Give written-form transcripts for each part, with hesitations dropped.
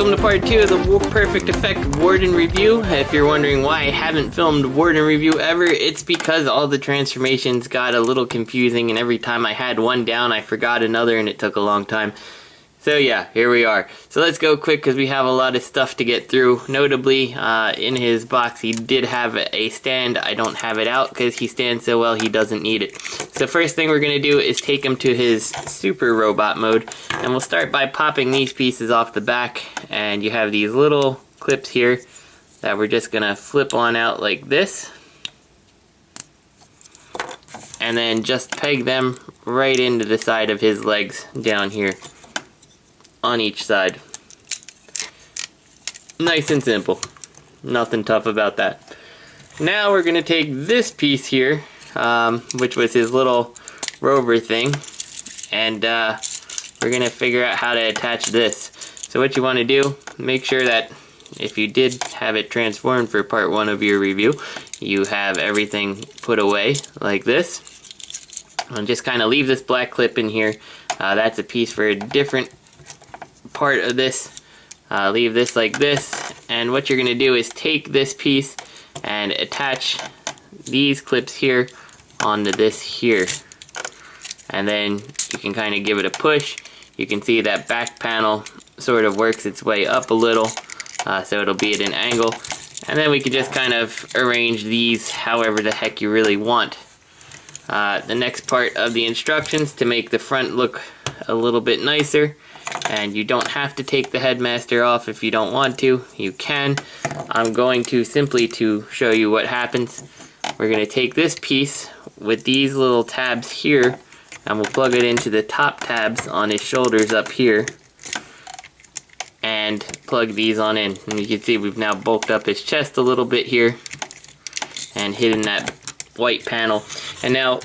welcome to part 2 of the Perfect Effect Warden review. If you're wondering why I haven't filmed Warden review ever, it's because all the transformations got a little confusing and every time I had one down I forgot another and it took a long time. So yeah, here we are. So let's go quick because we have a lot of stuff to get through. Notably, in his box he did have a stand. I don't have it out because he stands so well he doesn't need it. So first thing we're going to do is take him to his super robot mode. And we'll start by popping these pieces off the back. And you have these little clips here that we're just going to flip on out like this. And then just peg them right into the side of his legs down here. On each side. Nice and simple. Nothing tough about that. Now we're going to take this piece here, which was his little rover thing, and we're going to figure out how to attach this. So what you want to do, make sure that if you did have it transformed for part 1 of your review, you have everything put away like this. And just kind of leave this black clip in here. That's a piece for a different part of this. Leave this like this, and what you're going to do is take this piece and attach these clips here onto this here, and then you can kind of give it a push. You can see that back panel sort of works its way up a little, so it'll be at an angle, and then we can just kind of arrange these however the heck you really want. The next part of the instructions to make the front look a little bit nicer. And you don't have to take the headmaster off if you don't want to. You can. I'm going to simply to show you what happens. We're going to take this piece with these little tabs here and we'll plug it into the top tabs on his shoulders up here and plug these on in. And you can see we've now bulked up his chest a little bit here and hidden that white panel. And now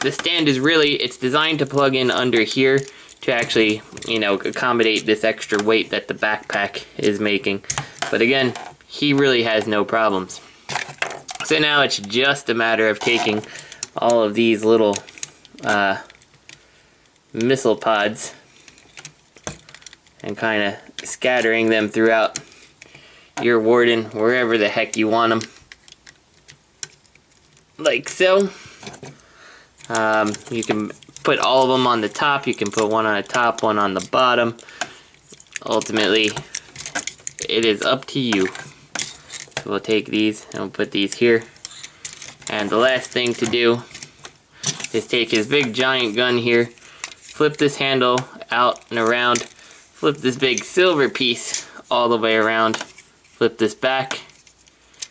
the stand is really, it's designed to plug in under here to actually, you know, accommodate this extra weight that the backpack is making. But again, he really has no problems. So now it's just a matter of taking all of these little missile pods and kind of scattering them throughout your Warden, wherever the heck you want them. Like so. You can put all of them on the top. You can put one on the top, one on the bottom. Ultimately, it is up to you. So we'll take these and we'll put these here. And the last thing to do is take his big giant gun here, flip this handle out and around, flip this big silver piece all the way around, flip this back,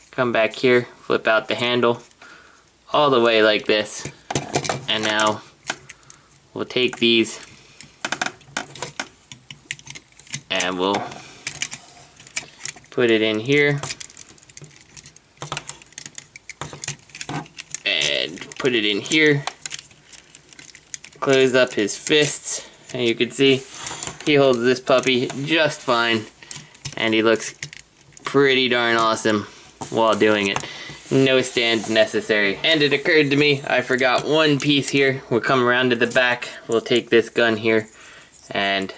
come back here, flip out the handle, all the way like this. And now we'll take these and we'll put it in here and put it in here, close up his fists, and you can see he holds this puppy just fine and he looks pretty darn awesome while doing it. No stand necessary. And it occurred to me, I forgot one piece here. We'll come around to the back. We'll take this gun here and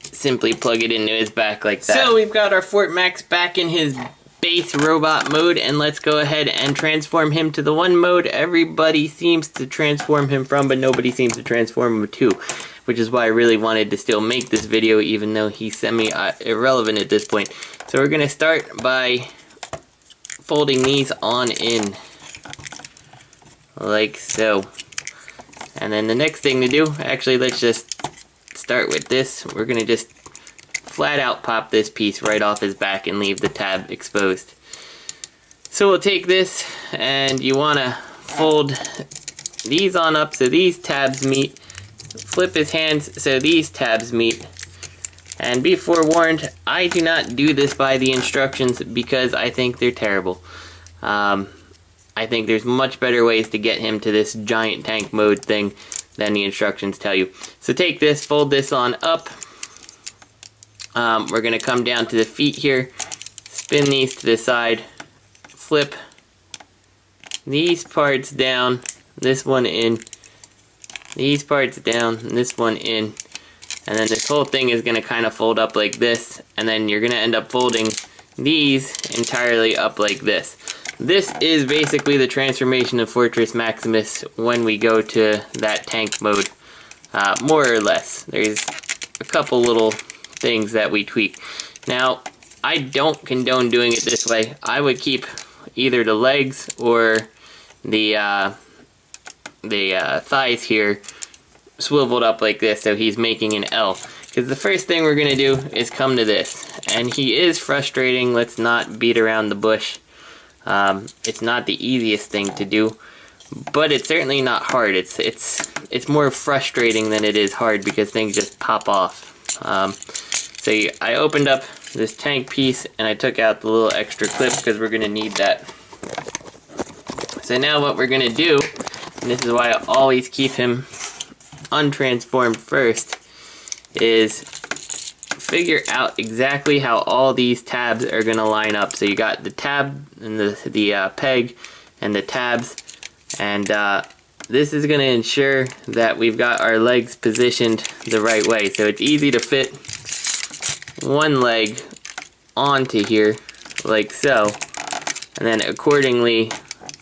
simply plug it into his back like that. So we've got our Fort Max back in his base robot mode, and let's go ahead and transform him to the one mode everybody seems to transform him from, but nobody seems to transform him to. Which is why I really wanted to still make this video, even though he's semi-irrelevant at this point. So we're going to start by folding these on in like so, and then the next thing to do, actually let's just start with this. We're gonna just flat out pop this piece right off his back and leave the tab exposed. So we'll take this and you want to fold these on up so these tabs meet, flip his hands so these tabs meet. And be forewarned, I do not do this by the instructions because I think they're terrible. I think there's much better ways to get him to this giant tank mode thing than the instructions tell you. So take this, fold this on up. We're going to come down to the feet here, spin these to the side, flip these parts down, this one in, these parts down, and this one in. And then this whole thing is going to kind of fold up like this, and then you're going to end up folding these entirely up like this. This is basically the transformation of Fortress Maximus when we go to that tank mode, more or less. There's a couple little things that we tweak. Now, I don't condone doing it this way. I would keep either the legs or the thighs here swiveled up like this, so he's making an L. Because the first thing we're going to do is come to this. And he is frustrating. Let's not beat around the bush. It's not the easiest thing to do, but it's certainly not hard. It's more frustrating than it is hard because things just pop off. I opened up this tank piece and I took out the little extra clip because we're going to need that. So now what we're going to do, and this is why I always keep him untransformed first, is figure out exactly how all these tabs are going to line up. So you got the tab and the peg and the tabs, and this is going to ensure that we've got our legs positioned the right way. So it's easy to fit one leg onto here like so, and then accordingly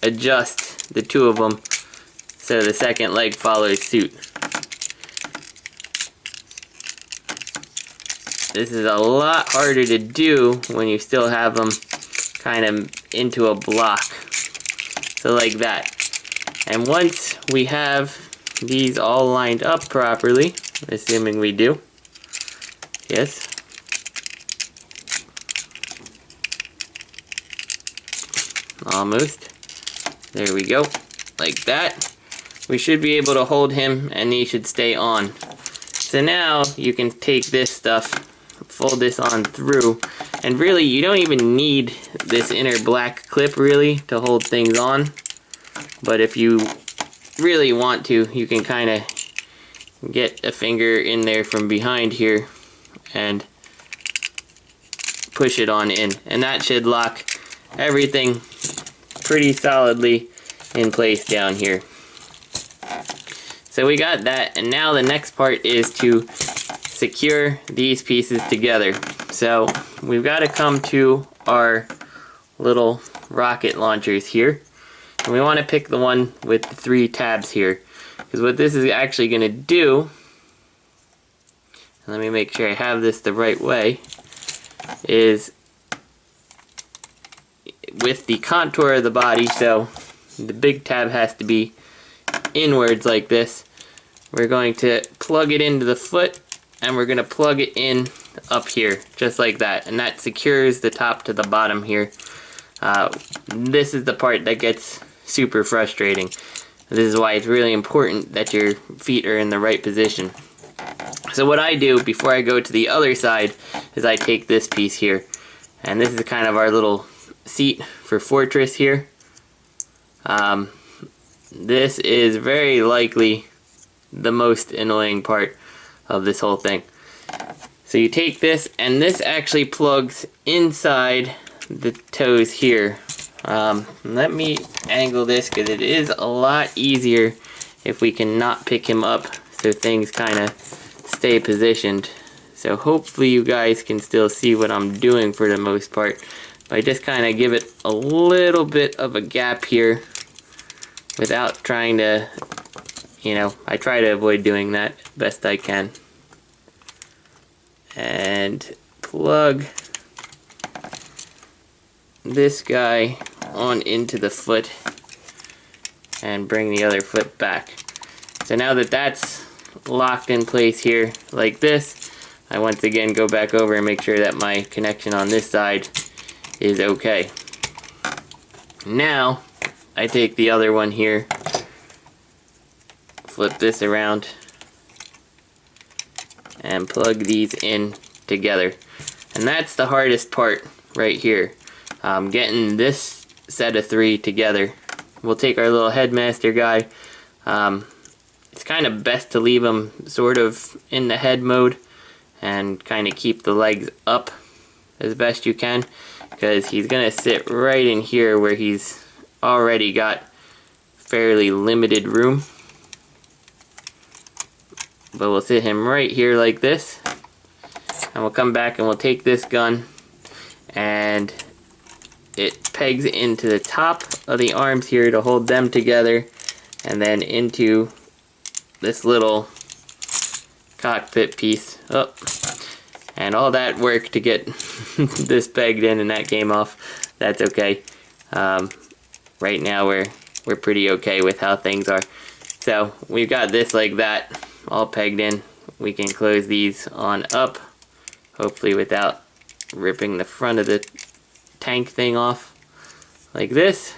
adjust the two of them so the second leg follows suit. This is a lot harder to do when you still have them kind of into a block. So like that. And once we have these all lined up properly, assuming we do, yes, almost, there we go, like that, we should be able to hold him and he should stay on. So now you can take this stuff, fold this on through, and really you don't even need this inner black clip really to hold things on, but if you really want to, you can kind of get a finger in there from behind here and push it on in, and that should lock everything pretty solidly in place down here. So we got that, and now the next part is to secure these pieces together. So we've got to come to our little rocket launchers here, and we want to pick the one with the 3 tabs here, because what this is actually going to do, let me make sure I have this the right way, is with the contour of the body, so the big tab has to be inwards like this, we're going to plug it into the foot, and we're going to plug it in up here, just like that, and that secures the top to the bottom here. This is the part that gets super frustrating. This is why it's really important that your feet are in the right position. So what I do before I go to the other side is I take this piece here, and this is kind of our little seat for Fortress here. This is very likely the most annoying part of this whole thing. So you take this, and this actually plugs inside the toes here. Let me angle this because it is a lot easier if we can not pick him up so things kind of stay positioned. So hopefully you guys can still see what I'm doing for the most part. But I just kind of give it a little bit of a gap here without trying to, I try to avoid doing that best I can. And plug this guy on into the foot and bring the other foot back. So now that that's locked in place here like this, I once again go back over and make sure that my connection on this side is okay. Now I take the other one here, flip this around, and plug these in together. And that's the hardest part right here, getting this set of 3 together. We'll take our little headmaster guy. It's kind of best to leave him sort of in the head mode and kind of keep the legs up as best you can, because he's gonna sit right in here where he's already got fairly limited room. but we'll sit him right here like this. And we'll come back and we'll take this gun, and it pegs into the top of the arms here to hold them together, and then into this little cockpit piece. Oh, and all that work to get this pegged in and that came off. That's okay. Right now we're pretty okay with how things are. So we've got this like that, all pegged in. We can close these on up, hopefully without ripping the front of the tank thing off, like this.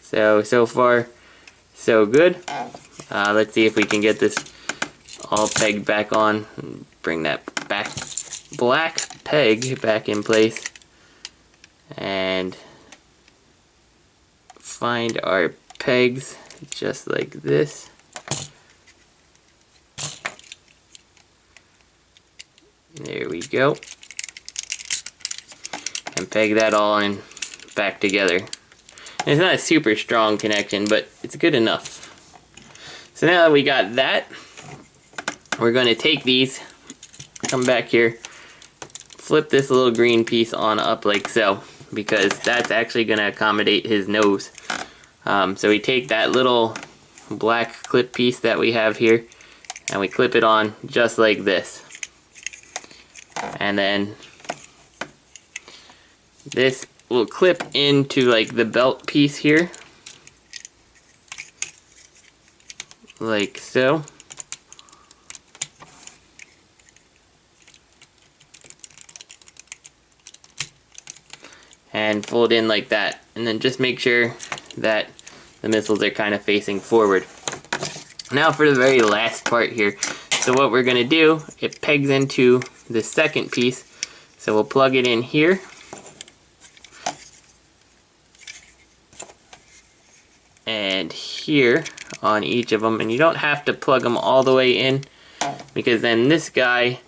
So far, so good. Let's see if we can get this all pegged back on. Bring that black peg back in place. And find our pegs just like this. There we go. And peg that all in back together. And it's not a super strong connection, but it's good enough. So now that we got that, we're going to take these, come back here, flip this little green piece on up like so, because that's actually going to accommodate his nose. So we take that little black clip piece that we have here, and we clip it on just like this. And then this will clip into like the belt piece here, like so. And fold in like that, and then just make sure that the missiles are kind of facing forward. Now for the very last part here. So what we're going to do, it pegs into the second piece, so we'll plug it in here. And here on each of them, and you don't have to plug them all the way in, because then this guy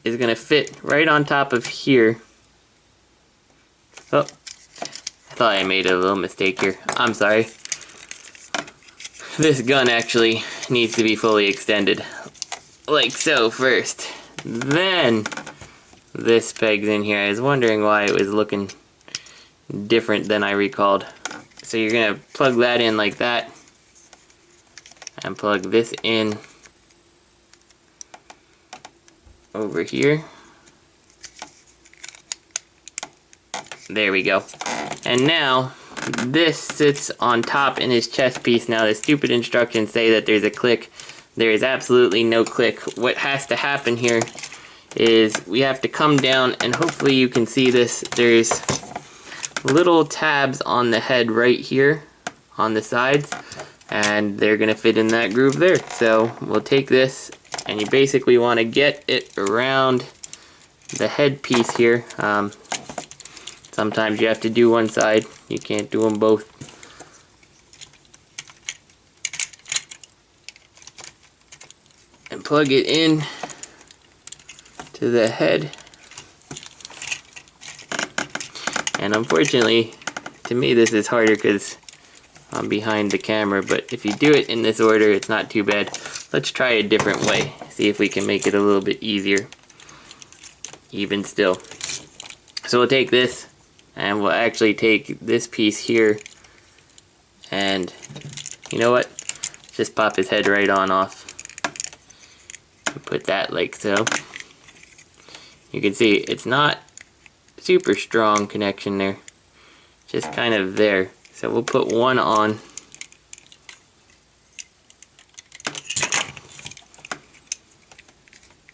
is going to fit right on top of here. Oh, I thought I made a little mistake here. I'm sorry. This gun actually needs to be fully extended. Like so first. Then this pegs in here. I was wondering why it was looking different than I recalled. So you're going to plug that in like that. And plug this in over here. There we go. And now this sits on top in his chest piece. Now the stupid instructions say that there's a click. There is absolutely no click. What has to happen here is we have to come down, and hopefully you can see this. There's little tabs on the head right here on the sides, and they're gonna fit in that groove there. So we'll take this, and you basically want to get it around the head piece here. Sometimes you have to do one side, you can't do them both. And plug it in to the head. And unfortunately, to me this is harder because I'm behind the camera, but if you do it in this order, it's not too bad. Let's try a different way, see if we can make it a little bit easier, even still. So we'll take this, and we'll actually take this piece here, and you know what? Just pop his head right on off. Put that like so. You can see it's not super strong connection there, just kind of there. So we'll put one on.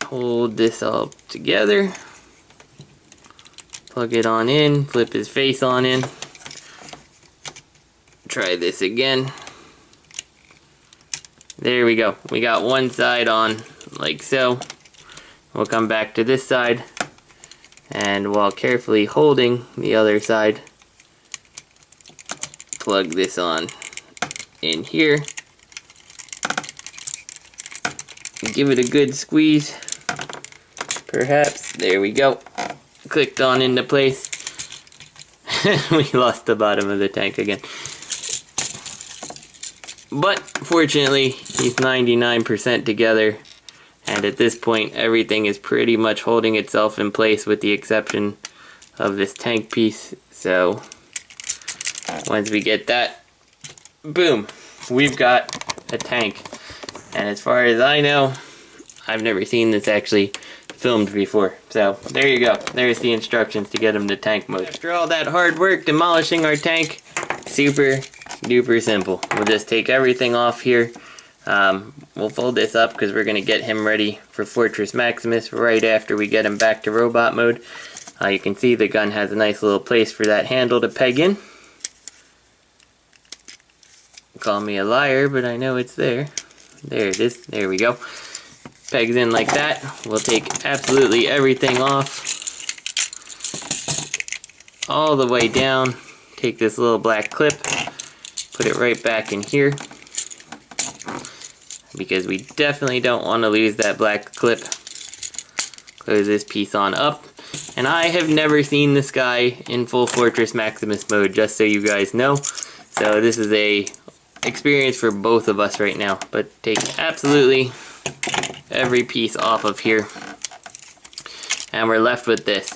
Hold this all together. Plug it on in, flip his face on in. Try this again. There we go. We got one side on like so. We'll come back to this side, and while carefully holding the other side, plug this on in here. Give it a good squeeze. Perhaps. There we go. Clicked on into place. We lost the bottom of the tank again. But fortunately, he's 99% together. And at this point, everything is pretty much holding itself in place with the exception of this tank piece. So once we get that, boom, we've got a tank. And as far as I know, I've never seen this actually filmed before. So there you go. There's the instructions to get him to tank mode. After all that hard work demolishing our tank, super duper simple. We'll just take everything off here. We'll fold this up because we're going to get him ready for Fortress Maximus right after we get him back to robot mode. You can see the gun has a nice little place for that handle to peg in. Call me a liar, but I know it's there. There it is. There we go. Pegs in like that. We'll take absolutely everything off. All the way down. Take this little black clip. Put it right back in here. Because we definitely don't want to lose that black clip. Close this piece on up. And I have never seen this guy in full Fortress Maximus mode, just so you guys know. So this is a experience for both of us right now. But take absolutely every piece off of here. And we're left with this.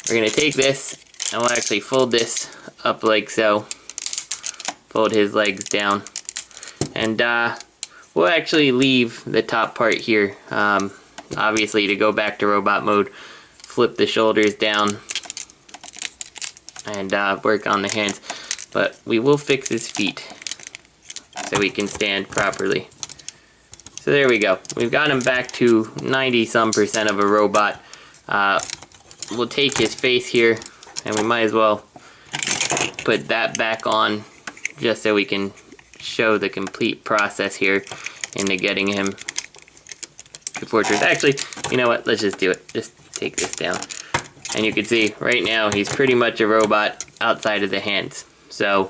We're going to take this and we'll actually fold this up like so. Fold his legs down. And we'll actually leave the top part here. Obviously, to go back to robot mode, flip the shoulders down and work on the hands. But we will fix his feet so he can stand properly. So there we go. We've got him back to 90-some% of a robot. We'll take his face here and we might as well put that back on just so we can show the complete process here into getting him to Fortress. Actually, you know what? Let's just do it. Just take this down. And you can see right now he's pretty much a robot outside of the hands. So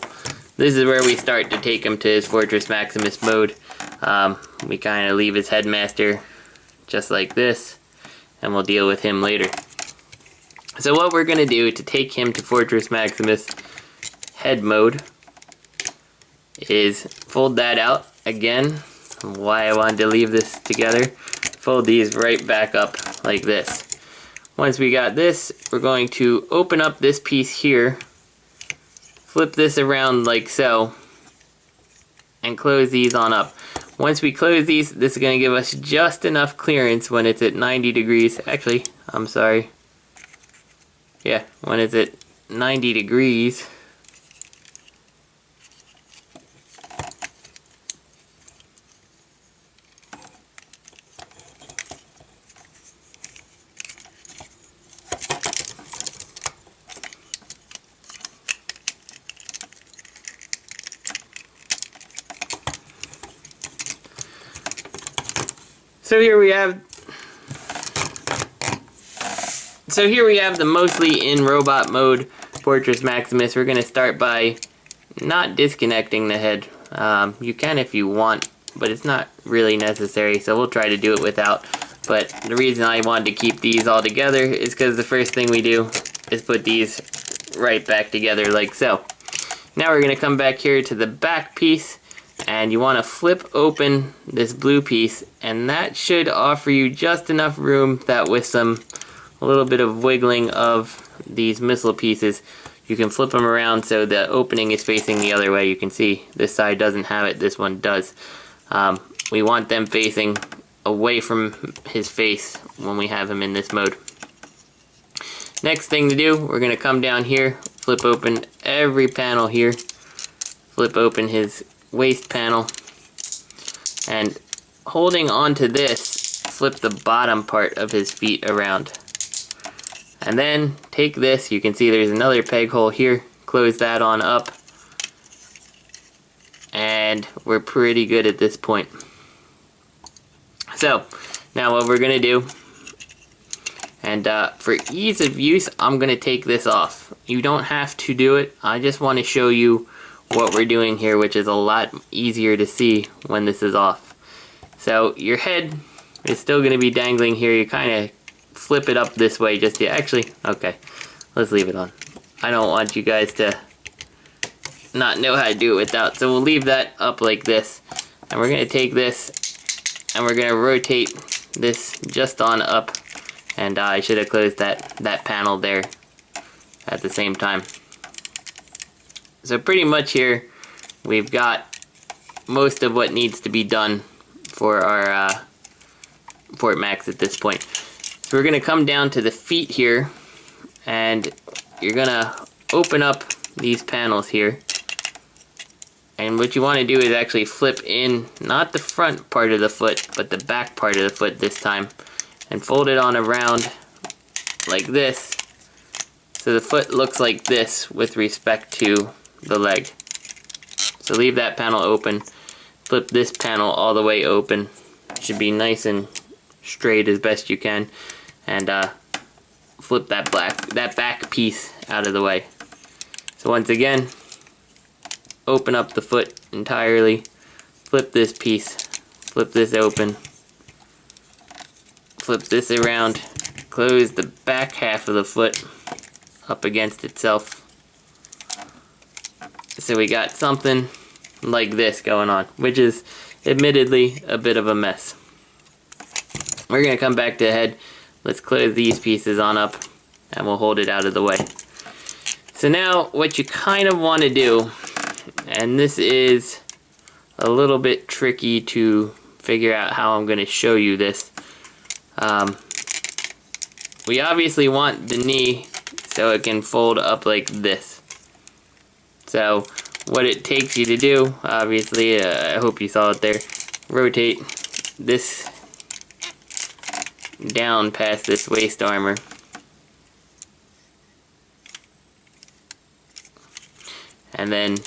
this is where we start to take him to his Fortress Maximus mode. We kind of leave his headmaster just like this, and we'll deal with him later. So what we're going to do to take him to Fortress Maximus head mode is fold that out again. Why I wanted to leave this together. Fold these right back up like this. Once we got this, we're going to open up this piece here, flip this around like so, and close these on up. Once we close these, this is going to give us just enough clearance when it's at 90 degrees. Actually, I'm sorry. Yeah, when it's at 90 degrees. So here we have the mostly in robot mode Fortress Maximus. We're going to start by not disconnecting the head. You can if you want, but it's not really necessary, so we'll try to do it without. But the reason I wanted to keep these all together is because the first thing we do is put these right back together like so. Now we're going to come back here to the back piece, and you want to flip open this blue piece, and that should offer you just enough room that with a little bit of wiggling of these missile pieces, you can flip them around so the opening is facing the other way. You can see this side doesn't have it, this one does. We want them facing away from his face when we have him in this mode. Next thing to do, we're going to come down here, flip open every panel here, flip open his waist panel, and holding onto this, flip the bottom part of his feet around. And then take this, you can see there's another peg hole here, close that on up, and we're pretty good at this point. So now what we're going to do, and for ease of use, I'm going to take this off. You don't have to do it, I just want to show you what we're doing here, which is a lot easier to see when this is off. So your head is still going to be dangling here. You kind of flip it up this way just to actually, okay, let's leave it on. I don't want you guys to not know how to do it without, so we'll leave that up like this, and we're going to take this and we're going to rotate this just on up, and I should have closed that panel there at the same time. So pretty much here we've got most of what needs to be done for our Fort Max at this point. So we're gonna come down to the feet here, and you're gonna open up these panels here. And what you want to do is actually flip in, not the front part of the foot, but the back part of the foot this time, and fold it on around like this, so the foot looks like this with respect to the leg. So leave that panel open, flip this panel all the way open. It should be nice and straight as best you can, and flip that back piece out of the way. So once again, open up the foot entirely, flip this piece, flip this open, flip this around, close the back half of the foot up against itself. So we got something like this going on, which is admittedly a bit of a mess. We're going to come back to the head. Let's close these pieces on up, and we'll hold it out of the way. So now what you kind of want to do, and this is a little bit tricky to figure out how I'm going to show you this. We obviously want the knee so it can fold up like this. So what it takes you to do, obviously, I hope you saw it there, rotate this down past this waist armor. And then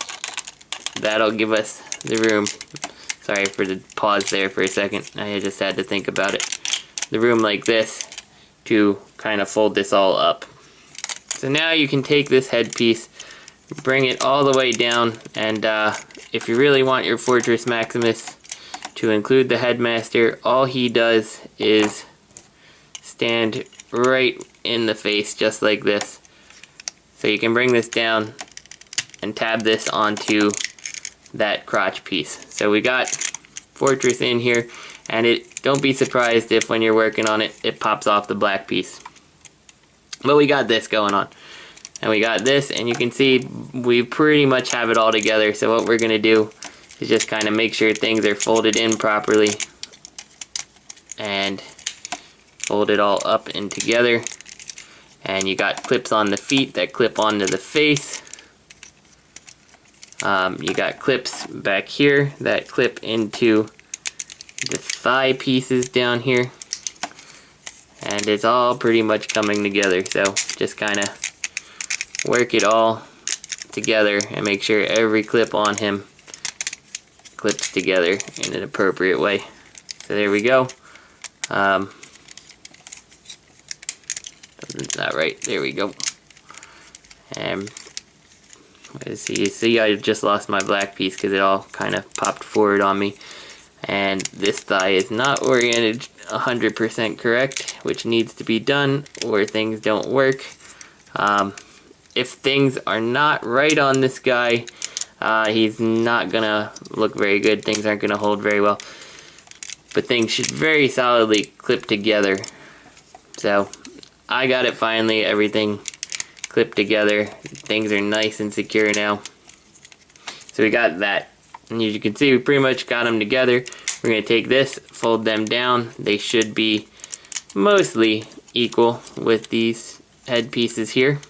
that'll give us the room. Sorry for the pause there for a second. I just had to think about it. The room like this to kind of fold this all up. So now you can take this headpiece, bring it all the way down, and if you really want your Fortress Maximus to include the headmaster, all he does is stand right in the face just like this. So you can bring this down and tab this onto that crotch piece. So we got Fortress in here, and don't be surprised if when you're working on it, it pops off the black piece. But we got this going on. And we got this, and you can see we pretty much have it all together. So what we're gonna do is just kind of make sure things are folded in properly and fold it all up and together. And you got clips on the feet that clip onto the face. You got clips back here that clip into the thigh pieces down here, and it's all pretty much coming together. So just kind of work it all together and make sure every clip on him clips together in an appropriate way. So there we go. Something's not right. There we go. And let's see, you see I just lost my black piece because it all kind of popped forward on me. And this thigh is not oriented 100% correct, which needs to be done or things don't work. If things are not right on this guy, he's not gonna look very good. Things aren't gonna hold very well. But things should very solidly clip together. So I got it finally, everything clipped together. Things are nice and secure now. So we got that. And as you can see, we pretty much got them together. We're going to take this, fold them down. They should be mostly equal with these head pieces here.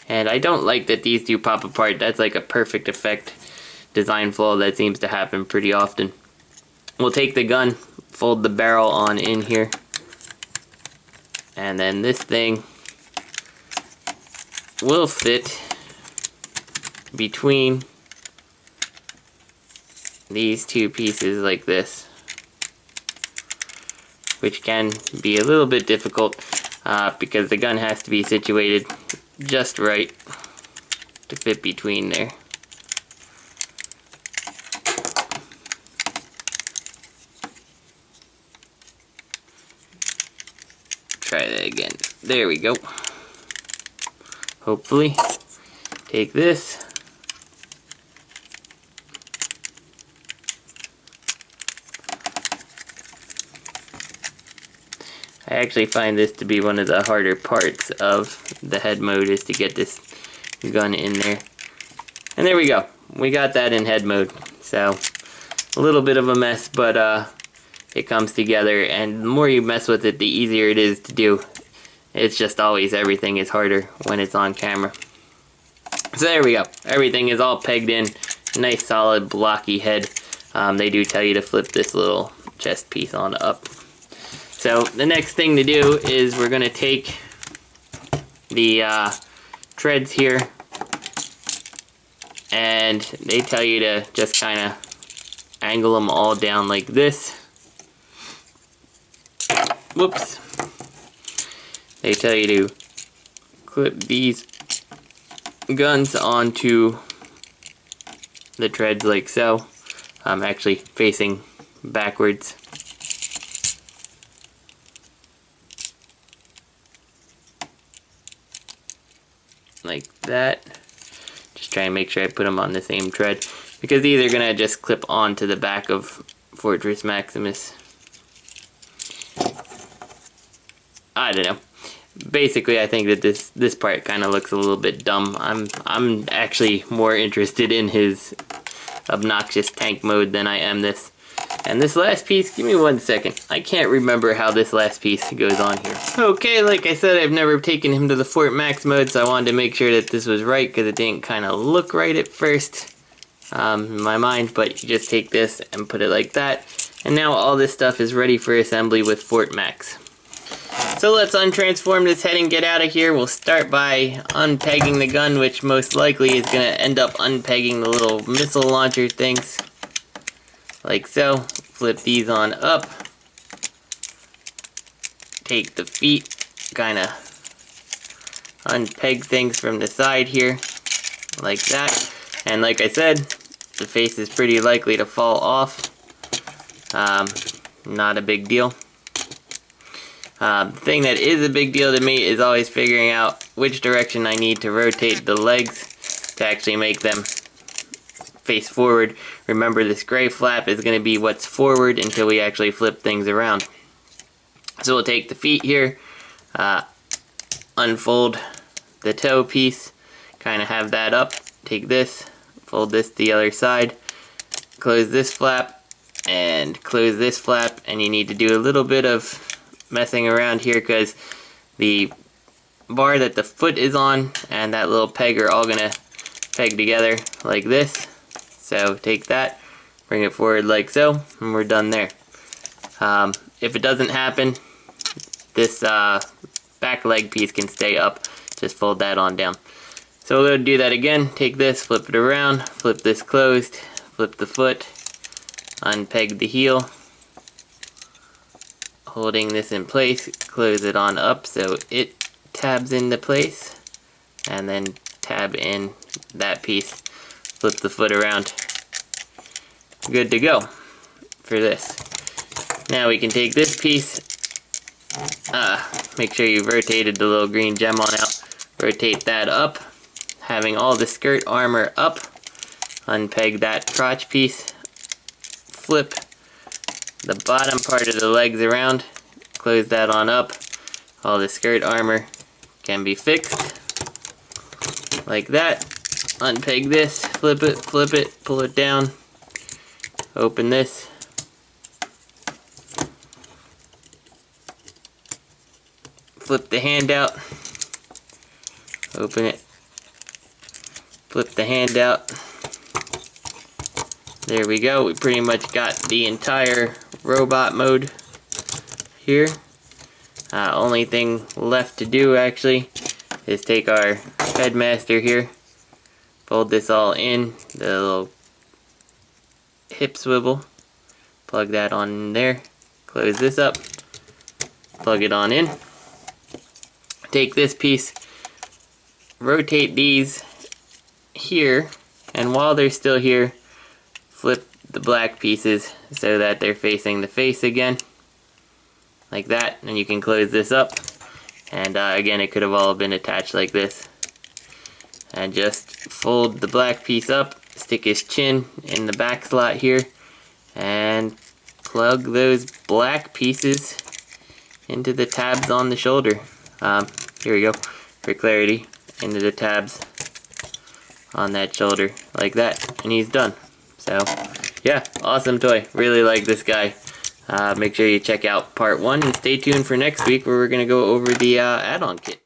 And I don't like that these do pop apart. That's like a perfect effect design flaw that seems to happen pretty often. We'll take the gun, fold the barrel on in here. And then this thing will fit between these two pieces like this, which can be a little bit difficult because the gun has to be situated just right to fit between there. Try that again. There we go. Hopefully. Take this. I actually find this to be one of the harder parts of the head mode, is to get this gun in there. And there we go. We got that in head mode. So, a little bit of a mess, but it comes together, and the more you mess with it, the easier it is to do. It's just always, everything is harder when it's on camera. So there we go. Everything is all pegged in. Nice solid blocky head. They do tell you to flip this little chest piece on up. So the next thing to do is we're going to take the treads here, and they tell you to just kind of angle them all down like this. Whoops. They tell you to clip these guns onto the treads like so. I'm actually facing backwards. Like that. Just try and make sure I put them on the same tread, because these are gonna just clip onto the back of Fortress Maximus. I don't know. Basically, I think that this part kind of looks a little bit dumb. I'm actually more interested in his obnoxious tank mode than I am this. And this last piece, give me 1 second. I can't remember how this last piece goes on here. Okay, like I said, I've never taken him to the Fort Max mode, so I wanted to make sure that this was right, because it didn't kind of look right at first in my mind. But you just take this and put it like that, and now all this stuff is ready for assembly with Fort Max. So let's untransform this head and get out of here. We'll start by unpegging the gun, which most likely is going to end up unpegging the little missile launcher things. Like so. Flip these on up. Take the feet, kind of unpeg things from the side here. Like that. And like I said, the face is pretty likely to fall off. Not a big deal. The thing that is a big deal to me is always figuring out which direction I need to rotate the legs to actually make them face forward. Remember, this gray flap is going to be what's forward until we actually flip things around. So we'll take the feet here, unfold the toe piece, kind of have that up, take this, fold this to the other side, close this flap, and close this flap, and you need to do a little bit of messing around here, because the bar that the foot is on and that little peg are all gonna peg together like this. So take that, bring it forward like so, and we're done there. If it doesn't happen, this back leg piece can stay up. Just fold that on down. So we'll do that again. Take this, flip it around, flip this closed, flip the foot, unpeg the heel, holding this in place, close it on up so it tabs into place, and then tab in that piece, flip the foot around. Good to go for this. Now we can take this piece, make sure you've rotated the little green gem on out, rotate that up, having all the skirt armor up, unpeg that crotch piece, flip the bottom part of the legs around, close that on up. All the skirt armor can be fixed like that. Unpeg this, flip it, pull it down, open this, flip the hand out, open it, flip the hand out. There we go. We pretty much got the entire robot mode here. Only thing left to do actually is take our headmaster here, fold this all in, the little hip swivel, plug that on in there, close this up, plug it on in, take this piece, rotate these here, and while they're still here, flip the black pieces so that they're facing the face again, like that, and you can close this up, and again, it could have all been attached like this, and just fold the black piece up, stick his chin in the back slot here, and plug those black pieces into the tabs on the shoulder. Here we go, for clarity, into the tabs on that shoulder, like that, and he's done. So, yeah, awesome toy. Really like this guy. Make sure you check out part 1 and stay tuned for next week where we're going to go over the add-on kit.